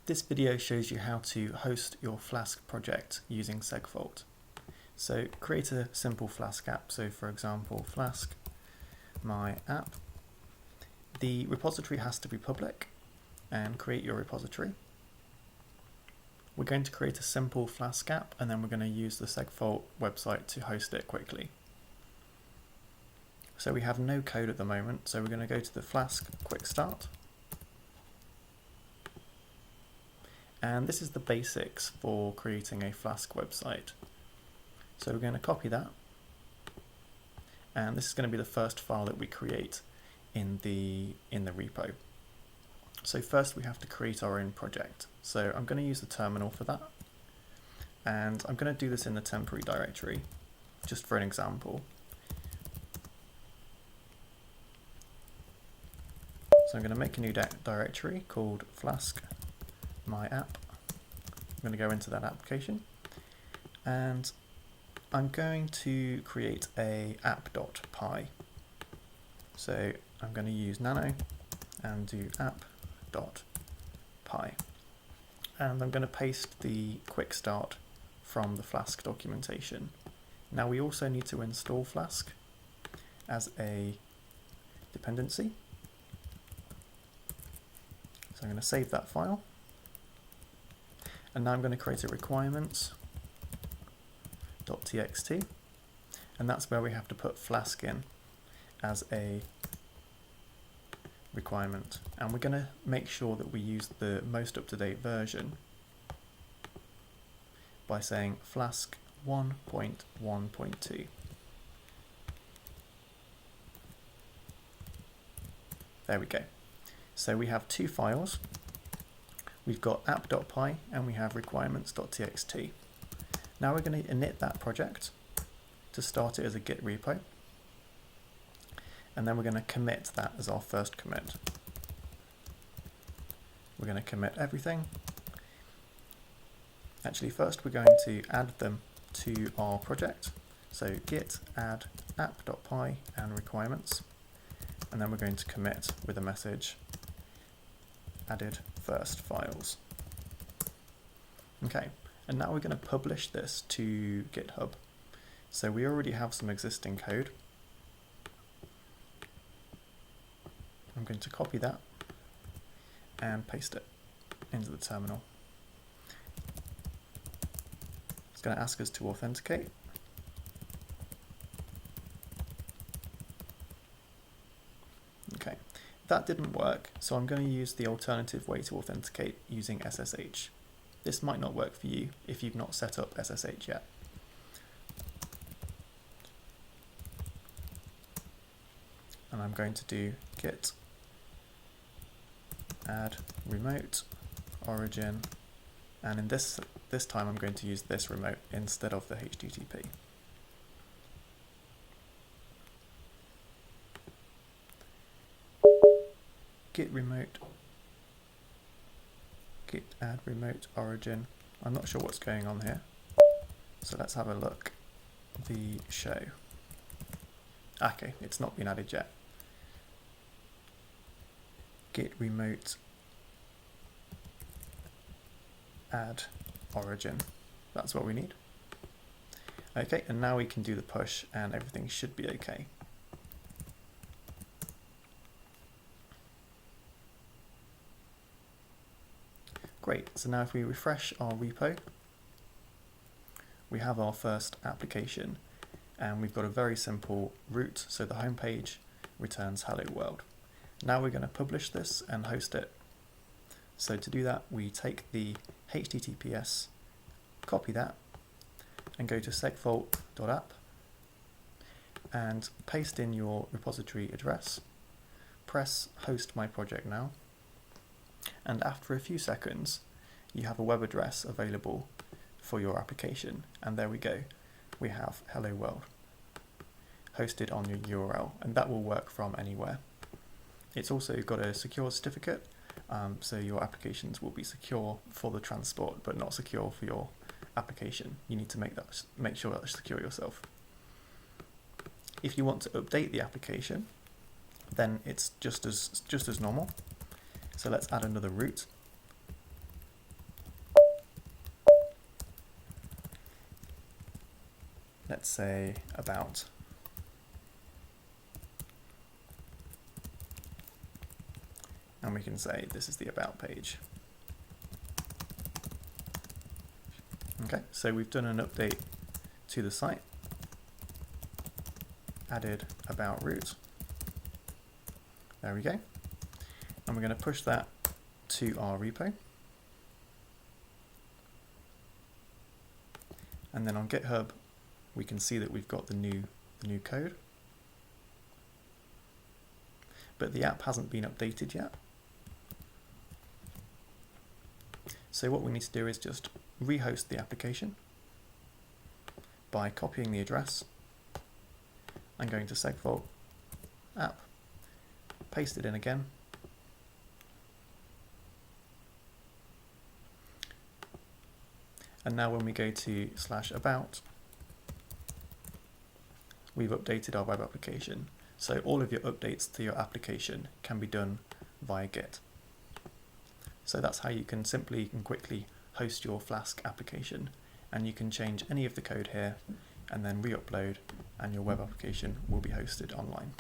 This video shows you how to host your Flask project using segfault. So create a simple Flask app. So for example, Flask my app. The repository has to be public and create your repository. We're going to create a simple Flask app and then we're going to use the segfault website to host it quickly. So we have no code at the moment, so we're going to go to the Flask quick start. And this is the basics for creating a Flask website. So we're going to copy that. And this is going to be the first file that we create in the repo. So first we have to create our own project. So I'm going to use the terminal for that. And I'm going to do this in the temporary directory, just for an example. So I'm going to make a new directory called Flask my app. I'm going to go into that application and I'm going to create a app.py. So I'm going to use nano and do app.py, and I'm going to paste the quick start from the Flask documentation. Now we also need to install Flask as a dependency. So I'm going to save that file. And now I'm going to create a requirements.txt, and that's where we have to put Flask in as a requirement. And we're going to make sure that we use the most up-to-date version by saying Flask 1.1.2. There we go. So we have two files. We've got app.py and we have requirements.txt. Now we're going to init that project to start it as a Git repo. And then we're going to commit that as our first commit. We're going to commit everything. Actually, first we're going to add them to our project. So git add app.py and requirements. And then we're going to commit with a message added first files. Okay, and now we're going to publish this to GitHub. So we already have some existing code. I'm going to copy that and paste it into the terminal. It's going to ask us to authenticate. Okay. That didn't work, so I'm going to use the alternative way to authenticate using SSH. This might not work for you if you've not set up SSH yet. And I'm going to do git add remote origin, and in this time I'm going to use this remote instead of the HTTP. Git add remote origin. I'm not sure what's going on here, so let's have a look. The show. Okay, it's not been added yet. Git remote add origin. That's what we need. Okay, and now we can do the push and everything should be okay. Great, so now if we refresh our repo, we have our first application and we've got a very simple root, so the home page returns hello world. Now we're going to publish this and host it. So to do that, we take the HTTPS, copy that, and go to segfault.app and paste in your repository address, press host my project now, and after a few seconds you have a web address available for your application, and there we go, we have hello world hosted on your URL, and that will work from anywhere. It's also got a secure certificate, so your applications will be secure for the transport but not secure for your application. You need to make sure that's secure yourself. If you want to update the application, then it's just as normal. So let's add another root. let's say about. And we can say this is the about page. Okay, so we've done an update to the site, added about root. There we go. And we're going to push that to our repo. And then on GitHub, we can see that we've got the new code. But the app hasn't been updated yet. So what we need to do is just rehost the application by copying the address. I'm going to segfault app, paste it in again, and now when we go to /about, we've updated our web application. So all of your updates to your application can be done via Git. So that's how you can simply and quickly host your Flask application, and you can change any of the code here and then re-upload, and your web application will be hosted online.